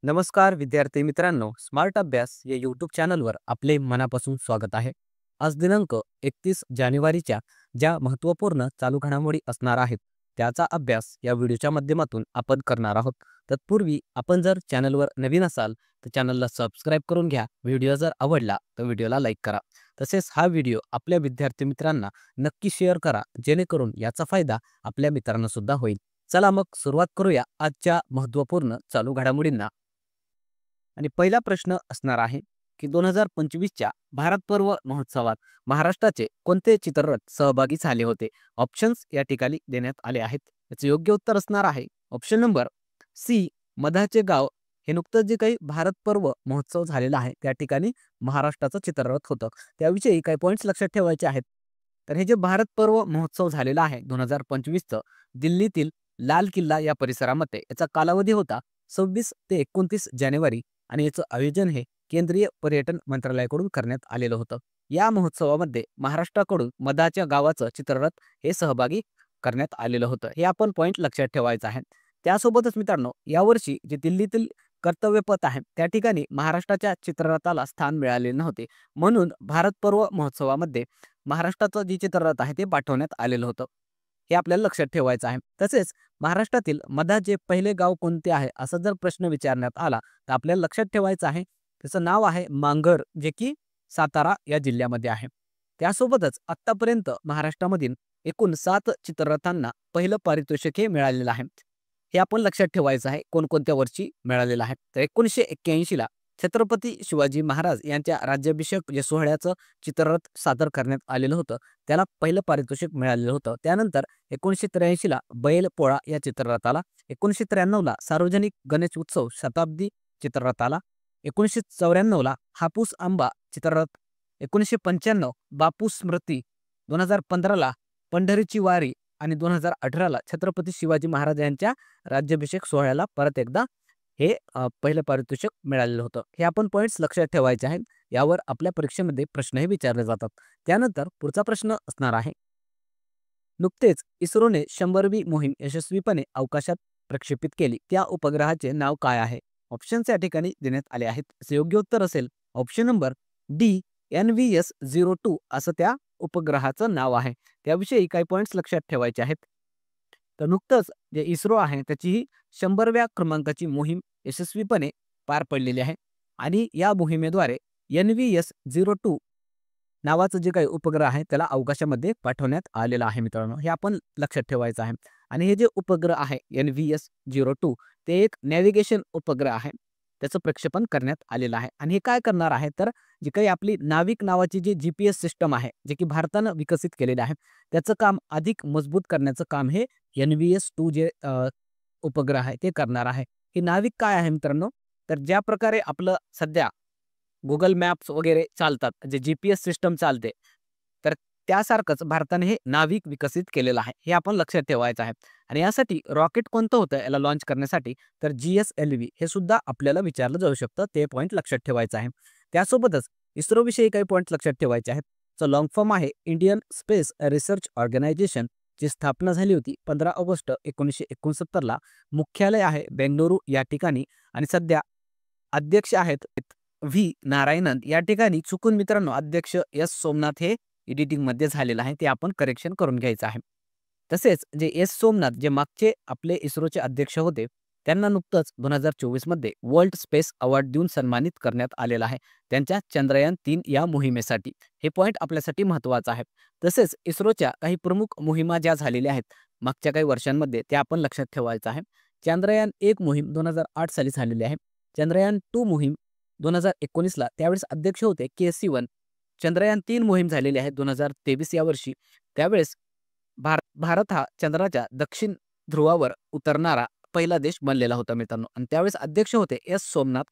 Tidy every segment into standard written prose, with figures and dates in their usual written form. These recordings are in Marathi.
नमस्कार विद्यार्थी मित्रांनो, स्मार्ट अभ्यास या यूट्यूब चॅनलवर आपले मनापासून स्वागत आहे. आज दिनांक 31 जानेवारीच्या ज्या महत्त्वपूर्ण चालू घडामोडी असणार आहेत त्याचा अभ्यास या व्हिडिओच्या माध्यमातून आपण करणार आहोत. तत्पूर्वी आपण जर चॅनलवर नवीन असाल तर चॅनलला सबस्क्राईब करून घ्या. व्हिडिओ जर आवडला तर व्हिडिओला लाईक करा. तसेच हा व्हिडिओ आपल्या विद्यार्थी मित्रांना नक्की शेअर करा, जेणेकरून याचा फायदा आपल्या मित्रांना सुद्धा होईल. चला मग सुरुवात करूया आजच्या महत्त्वपूर्ण चालू घडामोडींना. आणि पहिला प्रश्न असणार आहे की 2025च्या भारत पर्व महोत्सवात महाराष्ट्राचे कोणते चित्ररथ सहभागी झाले होते. ऑप्शन्स या ठिकाणी देण्यात आले आहेत. याचे योग्य उत्तर असणार आहे ऑप्शन नंबर सी, मधाचे गाव. हे नुकतंच जे काही भारत पर्व महोत्सव झालेला आहे त्या ठिकाणी महाराष्ट्राचं चित्ररथ होतं. त्याविषयी काही पॉईंट्स लक्षात ठेवायचे आहेत. तर हे जे भारत पर्व महोत्सव झालेला आहे 2025चं, दिल्लीतील लाल किल्ला या परिसरामध्ये याचा कालावधी होता 26 ते 29 जानेवारी आणि याचं आयोजन हे केंद्रीय पर्यटन मंत्रालयाकडून करण्यात आलेलं होतं. या महोत्सवामध्ये महाराष्ट्राकडून मधाच्या गावाचं चित्ररथ हे सहभागी करण्यात आलेलं होतं. हे आपण पॉईंट लक्षात ठेवायचं आहे. त्यासोबतच मित्रांनो, यावर्षी जे दिल्लीतील कर्तव्यपथ आहे त्या ठिकाणी महाराष्ट्राच्या चित्ररथाला स्थान मिळाले नव्हते, म्हणून भारत पर्व महोत्सवामध्ये महाराष्ट्राचं जे चित्ररथ आहे ते पाठवण्यात आलेलं होतं. हे आपल्याला लक्षात ठेवायचं आहे. तसेच महाराष्ट्रातील मधाचे पहिले गाव कोणते आहे असा जर प्रश्न विचारण्यात आला तर आपल्याला लक्षात ठेवायचं आहे त्याचं नाव आहे मांगर, जे की सातारा या जिल्ह्यामध्ये आहे. त्यासोबतच आतापर्यंत महाराष्ट्रामधील एकूण 7 चित्ररथांना पहिलं पारितोषिक हे मिळालेलं आहे. हे आपण लक्षात ठेवायचं आहे कोणकोणत्या वर्षी मिळालेलं आहे. तर 1981 ला छत्रपती शिवाजी महाराज यांच्या राज्याभिषेक जे सोहळ्याचं चित्ररथ सादर करण्यात आलेलं होतं त्याला पहिलं पारितोषिक मिळालेलं होतं. त्यानंतर 1983 ला बैल पोळा या चित्ररथाला, 1993 ला सार्वजनिक गणेश उत्सव शताब्दी चित्ररथाला, 1994 ला हापूस आंबा चित्ररथ, 1995 बापू स्मृती, 2015 ला पंढरीची वारी आणि 2018 ला छत्रपती शिवाजी महाराज यांच्या राज्याभिषेक सोहळ्याला परत एकदा हे पहिलं पारितोषिक मिळालेलं होतं. हे आपण पॉईंट्स लक्षात ठेवायचे आहेत. यावर आपल्या परीक्षेमध्ये प्रश्नही विचारले जातात. त्यानंतर पुढचा प्रश्न असणार आहे, नुकतेच इस्रोने 100वी मोहीम यशस्वीपणे अवकाशात प्रक्षेपित केली. त्या उपग्रहाचे नाव काय आहे. ऑप्शन्स या ठिकाणी देण्यात आले आहेत. योग्य उत्तर असेल ऑप्शन नंबर डी, NVS-02 असं त्या उपग्रहाचं नाव आहे. त्याविषयी काही पॉईंट्स लक्षात ठेवायचे आहेत. तर नुकतंच जे इस्रो आहे त्याची ही 100व्या क्रमांकाची मोहीम यशस्वीपणे पार पडलेली आहे आणि या मोहिमेद्वारे NVS-02 नावाचं जे काही उपग्रह आहे त्याला अवकाशामध्ये पाठवण्यात आलेलं आहे मित्रांनो. हे आपण लक्षात ठेवायचं आहे. आणि हे जे उपग्रह आहे NVS-02 ते एक नॅव्हिगेशन उपग्रह आहे. त्याचं प्रक्षेपण करण्यात आलेलं आहे आणि हे काय करणार आहे तर जी काही आपली नाविक नावाची जी GPS सिस्टम आहे जे की भारतानं विकसित केलेले आहे त्याचं काम अधिक मजबूत करण्याचं काम हे NVS-2 जे उपग्रह आहे ते करणार आहे. हे नाविक काय आहे मित्रांनो, तर ज्या प्रकारे आपलं सध्या गुगल मॅप्स वगैरे चालतात, जे GPS सिस्टम चालते, तर त्यासारखंच भारताने हे नाविक विकसित केलेलं आहे. हे आपण लक्षात ठेवायचं आहे. आणि यासाठी रॉकेट कोणतं होतं याला लॉन्च करण्यासाठी तर GSLV हे सुद्धा आपल्याला विचारलं जाऊ शकतं. ते पॉईंट लक्षात ठेवायचं आहे. त्यासोबतच इस्रोविषयी काही पॉईंट लक्षात ठेवायचे आहेत. चा लॉंग फॉर्म आहे इंडियन स्पेस रिसर्च ऑर्गनायझेशन, ची स्थापना झाली होती 15 ऑगस्ट 1969 ला. मुख्यालय आहे बेंगळुरू या ठिकाणी आणि सध्या अध्यक्ष आहेत व्ही नारायणन. या ठिकाणी चुकून मित्रांनो अध्यक्ष S सोमनाथ हे एडिटिंग मध्ये झालेलं आहे, ते आपण करेक्शन करून घ्यायचं आहे. तसेच जे S सोमनाथ जे मागचे आपले इस्रोचे अध्यक्ष होते त्यांना नुकतंच 2024 मध्ये वर्ल्ड स्पेस अवॉर्ड देऊन सन्मानित करण्यात आलेलं आहे त्यांच्या चंद्रयान-3 या मोहिमेसाठी. हे पॉईंट आपल्यासाठी महत्त्वाचं आहे. तसेच इस्रोच्या काही प्रमुख मोहिमा ज्या झालेल्या आहेत मागच्या काही वर्षांमध्ये त्या आपण लक्षात ठेवायचं आहे. चंद्रयान-1 मोहीम 2008 साली झालेली आहे. चंद्रयान-2 मोहीम 2019 ला, त्यावेळेस अध्यक्ष होते K-Sivan. चंद्रयान-3 मोहीम झालेली आहे 2023 या वर्षी. त्यावेळेस भारत हा चंद्राच्या दक्षिण ध्रुवावर उतरणारा पहिला देश बनलेला होता मित्रांनो आणि त्यावेळेस अध्यक्ष होते S सोमनाथ.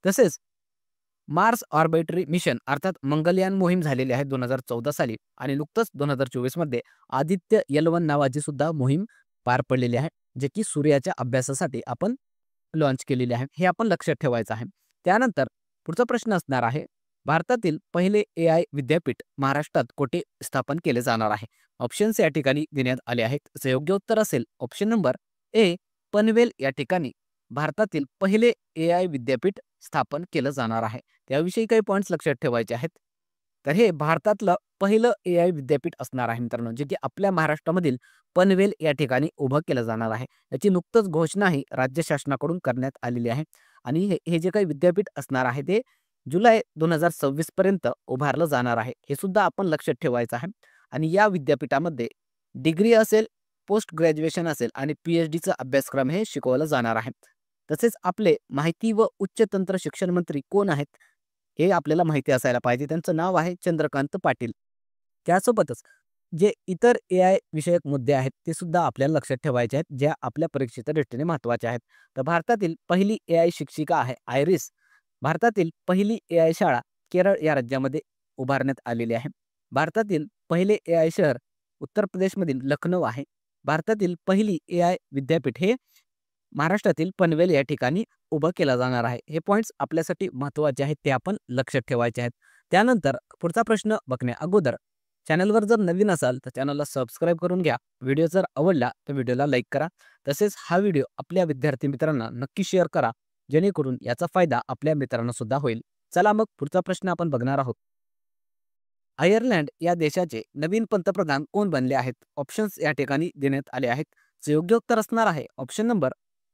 तसेच मार्स ऑर्बिटरी मिशन अर्थात मंगलयान मोहीम झालेली आहे 2014 साली आणि नुकतंच 2024 मध्ये आदित्य L1 नावाची सुद्धा मोहीम पार पडलेली आहे, जे की सूर्याच्या अभ्यासासाठी आपण लॉन्च केलेली आहे. हे आपण लक्षात ठेवायचं आहे. त्यानंतर पुढचा प्रश्न असणार आहे, भारतातील पहिले AI विद्यापीठ महाराष्ट्रात कोठे स्थापन केले जाणार आहे. ऑप्शन्स या ठिकाणी देण्यात आले आहेत. योग्य उत्तर असेल ऑप्शन नंबर ए, पनवेल या ठिकाणी. भारतातील पहिले AI विद्यापीठ स्थापन केलं जाणार आहे. त्याविषयी काही पॉइंट्स लक्षात ठेवायचे आहेत. तर हे भारतातलं पहिलं AI विद्यापीठ असणार आहे मित्रांनो, जे की आपल्या महाराष्ट्रामधील पनवेल या ठिकाणी उभं केलं जाणार आहे. याची नुकतंच घोषणाही राज्य शासनाकडून करण्यात आलेली आहे आणि हे हे जे काही विद्यापीठ असणार आहे ते जुलै 2026 पर्यंत उभारलं जाणार आहे. हे सुद्धा आपण लक्षात ठेवायचं आहे आणि या विद्यापीठामध्ये डिग्री असेल, पोस्ट ग्रॅज्युएशन असेल आणि PhDचा अभ्यासक्रम हे शिकवलं जाणार आहे. तसेच आपले माहिती व उच्च तंत्र शिक्षण मंत्री कोण आहेत, हे आपल्याला माहिती असायला पाहिजे. त्यांचं नाव आहे चंद्रकांत पाटील. त्यासोबतच जे इतर AI विषयक मुद्दे आहेत ते सुद्धा आपल्याला लक्षात ठेवायचे आहेत, ज्या आपल्या परीक्षेच्या दृष्टीने महत्त्वाचे आहेत. तर भारतातील पहिली AI शिक्षिका आहे आयरिस. भारतातील पहिली AI शाळा केरळ या राज्यामध्ये उभारण्यात आलेली आहे. भारतातील पहिले AI शहर उत्तर प्रदेशमधील लखनौ आहे. भारतातील पहिली AI विद्यापीठ हे महाराष्ट्रातील पनवेल या ठिकाणी उभं केलं जाणार आहे. हे पॉइंट्स आपल्यासाठी महत्त्वाचे आहेत, ते आपण लक्षात ठेवायचे आहेत. त्यानंतर पुढचा प्रश्न बघण्या अगोदर चॅनलवर जर नवीन असाल तर चॅनलला सबस्क्राईब करून घ्या. व्हिडिओ जर आवडला तर व्हिडिओला लाईक करा. तसेच हा व्हिडिओ आपल्या विद्यार्थी मित्रांना नक्की शेअर करा, जेणेकरून याचा फायदा आपल्या मित्रांना सुद्धा होईल. चला मग पुढचा प्रश्न आपण बघणार आहोत. आयर्लंड या देशाचे नवीन पंतप्रधान कोण बनले आहेत? ऑप्शन्स या ठिकाणी देण्यात आले आहेत. योग्य उत्तर असणार आहे ऑप्शन नंबर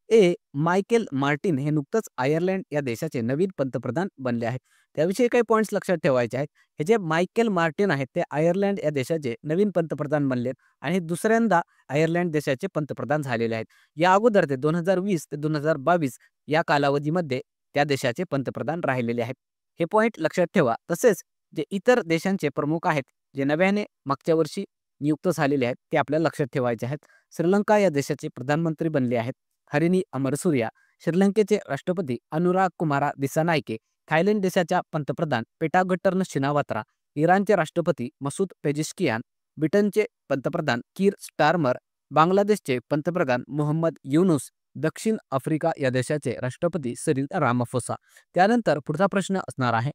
ए. मायकेल मार्टिन हे नुकतंच आयर्लंड या देशाचे नवीन पंतप्रधान बनले आहेत. त्याविषयी काही पॉइंट्स लक्षात ठेवायचे आहेत. हे जे मायकेल मार्टिन आहेत ते आयर्लंड या देशाचे नवीन पंतप्रधान बनलेत आणि दुसऱ्यांदा आयर्लंड देशाचे पंतप्रधान झालेले आहेत. या अगोदर ते 2020 ते 2022 या कालावधीमध्ये त्या देशाचे पंतप्रधान राहिलेले आहेत. हे पॉइंट लक्षात ठेवा. तसेच जे इतर देशांचे प्रमुख आहेत, जे नव्याने मागच्या वर्षी नियुक्त झालेले आहेत, ते आपल्याला लक्षात ठेवायचे आहेत. श्रीलंका या देशाचे प्रधानमंत्री बनले आहेत हरिनी अमरसूर्या. श्रीलंकेचे राष्ट्रपती अनुराग कुमारा दिसानायके. थायलंड देशाच्या पंतप्रधान पेटागट्टर्न शिनावात्रा. इराणचे राष्ट्रपती मसूद पेजिशकियान. ब्रिटनचे पंतप्रधान कीर स्टारमर. बांगलादेशचे पंतप्रधान मोहम्मद युनुस. दक्षिण आफ्रिका या देशाचे राष्ट्रपती सिरिल रामाफोसा. त्यानंतर पुढचा प्रश्न असणार आहे.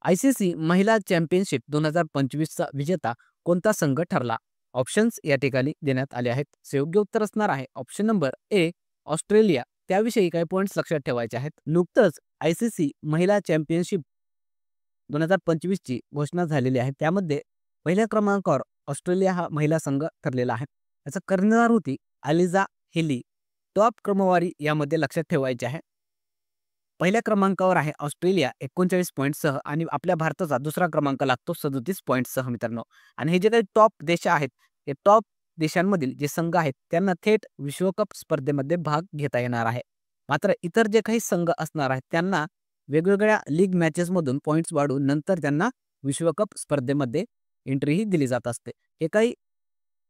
ICC महिला चॅम्पियनशिप 2025चा विजेता कोणता संघ ठरला? ऑप्शन्स या ठिकाणी देण्यात आले आहेत. योग्य उत्तर असणार आहे ऑप्शन नंबर ए. ऑस्ट्रेलिया. त्याविषयी काही पॉइंट्स लक्षात ठेवायचे आहेत. नुकतंच ICC महिला चॅम्पियनशिप 2025ची घोषणा झालेली आहे. त्यामध्ये पहिल्या क्रमांकावर ऑस्ट्रेलिया हा महिला संघ ठरलेला आहे. याचा कर्णधार होती अलिजा हेली. टॉप क्रमवारी यामध्ये लक्षात ठेवायची आहे. पहिल्या क्रमांकावर आहे ऑस्ट्रेलिया 39 पॉईंटसह आणि आपल्या भारताचा दुसरा क्रमांक लागतो 37 पॉईंटसह मित्रांनो. आणि हे जे काही टॉप देश आहेत, हे टॉप देशांमधील जे संघ आहेत त्यांना थेट विश्वकप स्पर्धेमध्ये भाग घेता येणार आहे. मात्र इतर जे काही संघ असणार आहेत त्यांना वेगवेगळ्या लीग मॅचेसमधून पॉईंट्स वाढवून नंतर त्यांना विश्वकप स्पर्धेमध्ये एंट्रीही दिली जात असते. हे काही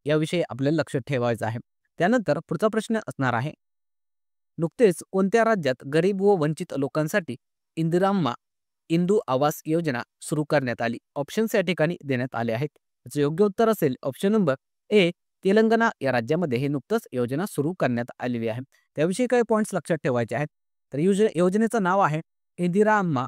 याविषयी आपल्याला लक्षात ठेवायचं आहे. त्यानंतर पुढचा प्रश्न असणार आहे. नुकतेच कोणत्या राज्यात गरीब व वंचित लोकांसाठी इंदिराम्मा इंदू आवास योजना सुरू करण्यात आली? ऑप्शन्स या ठिकाणी देण्यात आले आहेत. याचं योग्य उत्तर असेल ऑप्शन नंबर ए. तेलंगणा या राज्यामध्ये हे नुकतंच योजना सुरू करण्यात आलेली आहे. त्याविषयी काही पॉईंट्स लक्षात ठेवायचे आहेत. तर योजनेचं नाव आहे इंदिराम्मा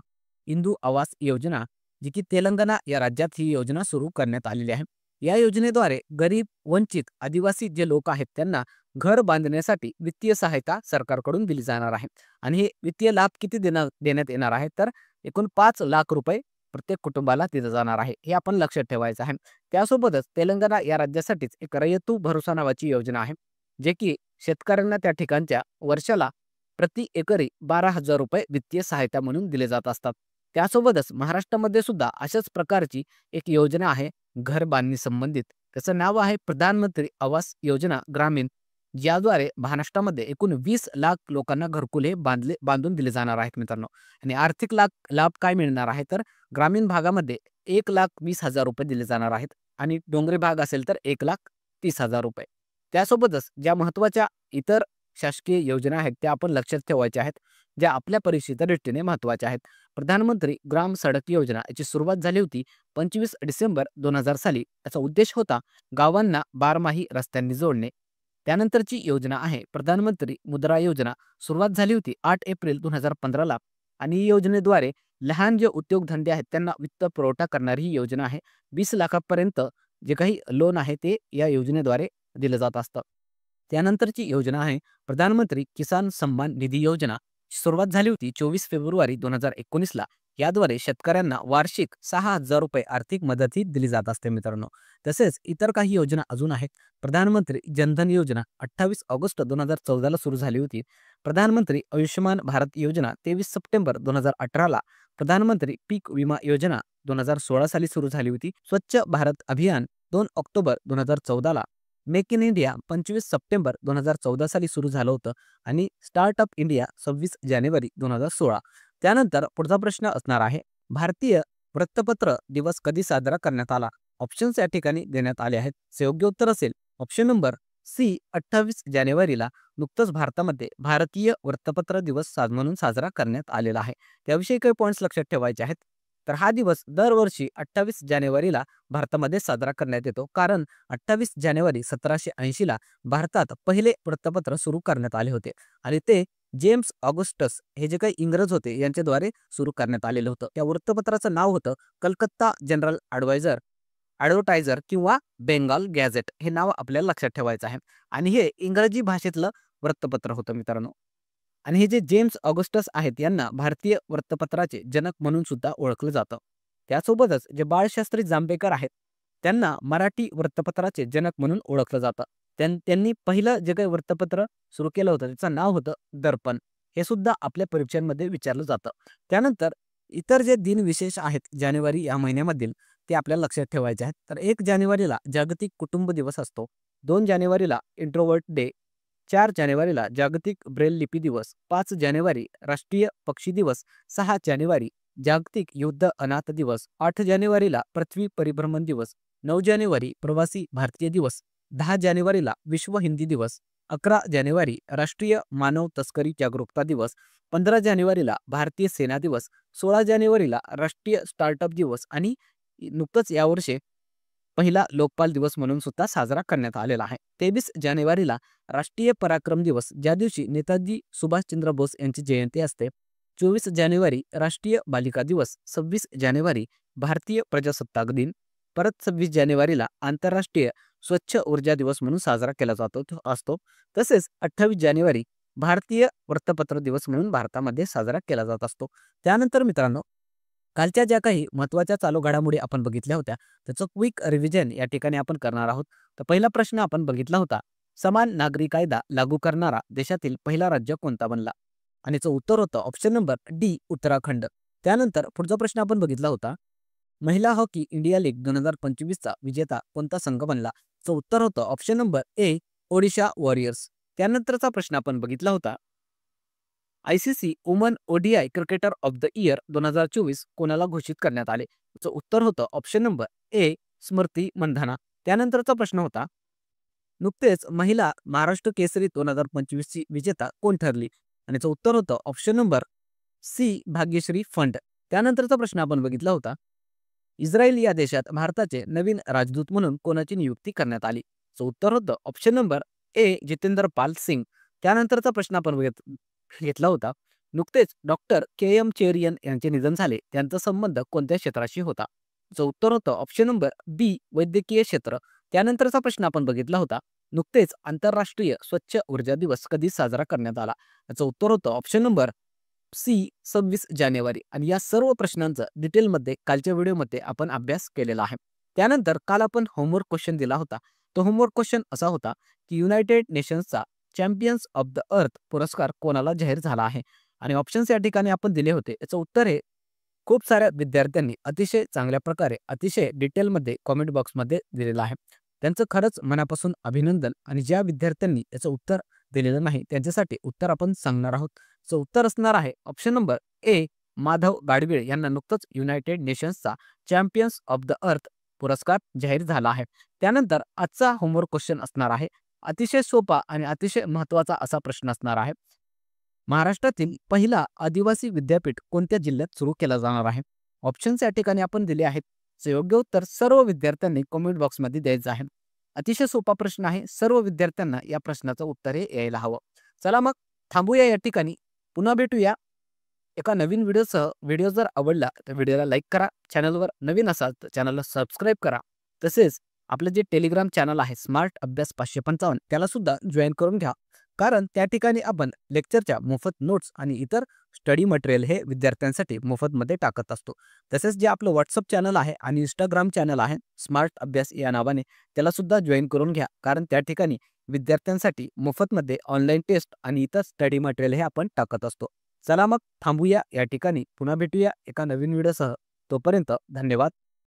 इंदू आवास योजना, जी की तेलंगणा या राज्यात ही योजना सुरू करण्यात आलेली आहे. या योजनेद्वारे गरीब, वंचित, आदिवासी जे लोक आहेत त्यांना घर बांधण्यासाठी वित्तीय सहायता सरकारकडून दिली जाणार आहे. आणि हे वित्तीय लाभ किती देण्यात येणार आहे? तर एकूण 5 लाख रुपये प्रत्येक कुटुंबाला दिलं जाणार आहे. हे आपण लक्षात ठेवायचं आहे. त्यासोबतच तेलंगणा या राज्यासाठीच एक रयतू भरोसा नावाची योजना आहे, जे की शेतकऱ्यांना त्या ठिकाणच्या वर्षाला प्रति एकरी 12,000 रुपये वित्तीय सहायता म्हणून दिले जात असतात. त्यासोबतच महाराष्ट्रामध्ये सुद्धा अशाच प्रकारची एक योजना आहे घर बांधणी संबंधित. त्याचं नाव आहे प्रधानमंत्री आवास योजना ग्रामीण, ज्याद्वारे महाराष्ट्रामध्ये एकूण 20 लाख लोकांना घरकुल हे बांधून दिले जाणार आहेत मित्रांनो. आणि आर्थिक लाभ काय मिळणार आहे? तर ग्रामीण भागामध्ये 1,20,000 रुपये दिले जाणार आहेत आणि डोंगरी भाग असेल तर 1,30,000 रुपये. त्यासोबतच ज्या महत्त्वाच्या इतर शासकीय योजना आहेत त्या आपण लक्षात ठेवायच्या आहेत, ज्या आपल्या परीक्षेच्या दृष्टीने महत्त्वाच्या आहेत. प्रधानमंत्री ग्राम सडक योजना याची सुरुवात झाली होती 25 डिसेंबर 2000 साली. याचा उद्देश होता गावांना बारमाही रस्त्यांनी जोडणे. त्यानंतरची योजना आहे प्रधानमंत्री मुद्रा योजना. सुरुवात झाली होती 8 एप्रिल 2015ला आणि या योजनेद्वारे लहान जे उद्योगधंदे आहेत त्यांना वित्त पुरवठा करणारी ही योजना आहे. 20 लाखापर्यंत जे काही लोन आहे ते या योजनेद्वारे दिलं जात असतं. त्यानंतरची योजना आहे प्रधानमंत्री किसान सन्मान निधी योजना. सुरुवात झाली होती 24 फेब्रुवारी 2019ला. याद्वारे शेतकऱ्यांना वार्षिक 6,000 रुपये आर्थिक मदतही दिली जात असते मित्रांनो. तसेच इतर काही योजना अजून आहेत. प्रधानमंत्री जनधन योजना 28 ऑगस्ट 2014ला सुरू झाली होती. प्रधानमंत्री आयुष्यमान भारत योजना 23 सप्टेंबर 2018ला. प्रधानमंत्री पीक विमा योजना 2016 साली सुरू झाली होती. स्वच्छ भारत अभियान 2 ऑक्टोबर 2014ला. मेक इन इंडिया 25 सप्टेंबर 2014 साली सुरू झालं होतं आणि स्टार्टअप इंडिया 26 जानेवारी 2016. त्यानंतर पुढचा प्रश्न असणार आहे भारतीय वृत्तपत्र दिवस कधी साजरा करण्यात आला. ऑप्शन्स या ठिकाणी देण्यात आले आहेत. योग्य उत्तर असेल ऑप्शन नंबर सी 28 जानेवारीला. नुकतंच भारतामध्ये भारतीय वृत्तपत्र दिवस म्हणून साजरा करण्यात आलेला आहे. त्याविषयी काही पॉईंट्स लक्षात ठेवायचे आहेत. तर हा दिवस दरवर्षी 28 जानेवारीला भारतामध्ये साजरा करण्यात येतो, कारण 28 जानेवारी 1780ला भारतात पहिले वृत्तपत्र सुरू करण्यात आले होते आणि ते जेम्स ऑगस्टस हे जे काही इंग्रज होते यांच्याद्वारे सुरू करण्यात आलेलं होतं. त्या वृत्तपत्राचं नाव होतं कलकत्ता जनरल ॲडव्हर्टायझर किंवा बेंगाल गॅझेट. हे नाव आपल्याला लक्षात ठेवायचं आहे आणि हे इंग्रजी भाषेतलं वृत्तपत्र होतं मित्रांनो. आणि हे जे जेम्स ऑगस्टस आहेत यांना भारतीय वृत्तपत्राचे जनक म्हणून सुद्धा ओळखलं जातं. त्यासोबतच जे बाळशास्त्री जांभेकर आहेत त्यांना मराठी वृत्तपत्राचे जनक म्हणून ओळखलं जातं. त्यांनी पहिलं जे काही वृत्तपत्र सुरू केलं होतं त्याचं नाव होतं दर्पण. हे सुद्धा आपल्या परीक्षांमध्ये विचारलं जातं. त्यानंतर इतर जे दिन विशेष आहेत जानेवारी या महिन्यामधील ते आपल्याला लक्षात ठेवायचे आहेत. तर 1 जानेवारीला जागतिक कुटुंब दिवस असतो. 2 जानेवारीला इंट्रोवर्ट डे. 4 जानेवारीला जागतिक ब्रेल लिपी दिवस. 5 जानेवारी राष्ट्रीय पक्षी दिवस. 6 जानेवारी जागतिक युद्ध अनाथ दिवस. 8 जानेवारीला पृथ्वी परिभ्रमण दिवस. 9 जानेवारी प्रवासी भारतीय दिवस. 10 जानेवारीला विश्व हिंदी दिवस. 11 जानेवारी राष्ट्रीय मानव तस्करी जागरूकता दिवस. 15 जानेवारीला भारतीय सेना दिवस. 16 जानेवारीला राष्ट्रीय स्टार्टअप दिवस आणि नुकतंच यावर्षी पहिला लोकपाल दिवस म्हणून सुद्धा साजरा करण्यात आलेला आहे. 23 जानेवारीला राष्ट्रीय पराक्रम दिवस, ज्या दिवशी नेताजी सुभाषचंद्र बोस यांची जयंती असते. 24 जानेवारी राष्ट्रीय बालिका दिवस. 26 जानेवारी भारतीय प्रजासत्ताक दिन. परत 26 जानेवारीला आंतरराष्ट्रीय स्वच्छ ऊर्जा दिवस म्हणून साजरा केला असतो. तसेच 28 जानेवारी भारतीय वृत्तपत्र दिवस म्हणून भारतामध्ये साजरा केला जात असतो. त्यानंतर मित्रांनो कालच्या ज्या काही महत्त्वाच्या चालू घडामोडी आपण बघितल्या होत्या त्याचं क्विक रिव्हिजन या ठिकाणी आपण करणार आहोत. तर पहिला प्रश्न आपण बघितला होता समान नागरी कायदा लागू करणारा देशातील पहिला राज्य कोणता बनला आणि याचं उत्तर होतं ऑप्शन नंबर डी उत्तराखंड. त्यानंतर पुढचा प्रश्न आपण बघितला होता महिला हॉकी इंडिया लीग 2025चा विजेता कोणता संघ बनला. याचं उत्तर होतं ऑप्शन नंबर ए ओडिशा वॉरियर्स. त्यानंतरचा प्रश्न आपण बघितला होता ICC woman ODI cricketer of the year 2024 कोणाला घोषित करण्यात आले. याचं उत्तर होतं ऑप्शन नंबर ए स्मृती मंधाना. त्यानंतरचा प्रश्न होता नुकतेच महिला महाराष्ट्र केसरी 2025 ची विजेता कोण ठरली आणि याचं उत्तर होतं option number C Bhagyashree fund. त्यानंतरचा प्रश्न आपण बघितला होता इस्रायल या देशात भारताचे नवीन राजदूत म्हणून कोणाची नियुक्ती करण्यात आली. याचं उत्तर होतं ऑप्शन नंबर ए जितेंद्र पाल सिंग. त्यानंतरचा प्रश्न आपण घेतला होता नुकतेच डॉक्टर KM चेरियन यांचे निधन झाले, त्यांचा संबंध कोणत्या क्षेत्राशी होता. याचं उत्तर होतं ऑप्शन नंबर बी वैद्यकीय क्षेत्र. त्यानंतरचा प्रश्न आपण बघितला होता नुकतेच आंतरराष्ट्रीय स्वच्छ ऊर्जा दिवस कधी साजरा करण्यात आला. याचं उत्तर होतं ऑप्शन नंबर सी 26 जानेवारी. आणि या सर्व प्रश्नांचा डिटेलमध्ये कालच्या व्हिडिओमध्ये आपण अभ्यास केलेला आहे. त्यानंतर काल आपण होमवर्क क्वेश्चन दिला होता. तो होमवर्क क्वेश्चन असा होता की युनायटेड नेशन्सचा चॅम्पियन्स ऑफ द अर्थ पुरस्कार कोणाला जाहीर झाला आहे आणि ऑप्शन्स या ठिकाणी आपण दिले होते. याचं उत्तर हे खूप साऱ्या विद्यार्थ्यांनी अतिशय चांगल्या प्रकारे अतिशय डिटेलमध्ये कॉमेंट बॉक्समध्ये दिलेलं आहे. त्यांचं खरंच मनापासून अभिनंदन. आणि ज्या विद्यार्थ्यांनी याचं उत्तर दिलेलं नाही त्यांच्यासाठी उत्तर आपण सांगणार आहोत. याचं उत्तर असणार आहे option number A Madhav Gadgil यांना नुकतंच युनायटेड नेशन्सचा चॅम्पियन्स ऑफ द अर्थ पुरस्कार जाहीर झाला आहे. त्यानंतर आजचा होमवर्क क्वेश्चन असणार आहे अतिशय सोपा आणि अतिशय महत्त्वाचा असा प्रश्न असणार आहे महाराष्ट्रातील पहिला आदिवासी विद्यापीठ कोणत्या जिल्ह्यात सुरू केला जाणार आहे. ऑप्शन्स या ठिकाणी आपण दिले आहेत. योग्य उत्तर सर्व विद्यार्थ्यांनी कमेंट बॉक्समध्ये द्यायचं आहे. अतिशय सोपा प्रश्न आहे. सर्व विद्यार्थ्यांना या प्रश्नाचं उत्तर हे यायला हवं. चला मग थांबूया या ठिकाणी. पुन्हा भेटूया एका नवीन व्हिडिओसह. व्हिडिओ जर आवडला तर व्हिडिओला लाईक करा. चॅनलवर नवीन असाल तर चॅनलला सबस्क्राईब करा. तसेच आपलं जे टेलिग्राम चॅनल आहे स्मार्ट अभ्यास 555 त्याला सुद्धा जॉईन करून घ्या. कारण त्या ठिकाणी आपण लेक्चरच्या मोफत नोट्स आणि इतर स्टडी मटेरियल हे विद्यार्थ्यांसाठी मोफतमध्ये टाकत असतो. तसेच जे आपलं WhatsApp चॅनल आहे आणि Instagram चॅनल आहे स्मार्ट अभ्यास या नावाने त्याला सुद्धा जॉईन करून घ्या. कारण त्या ठिकाणी विद्यार्थ्यांसाठी मोफतमध्ये ऑनलाईन टेस्ट आणि इतर स्टडी मटेरियल हे आपण टाकत असतो. चला मग थांबूया या ठिकाणी. पुन्हा भेटूया एका नवीन व्हिडिओसह. तोपर्यंत धन्यवाद.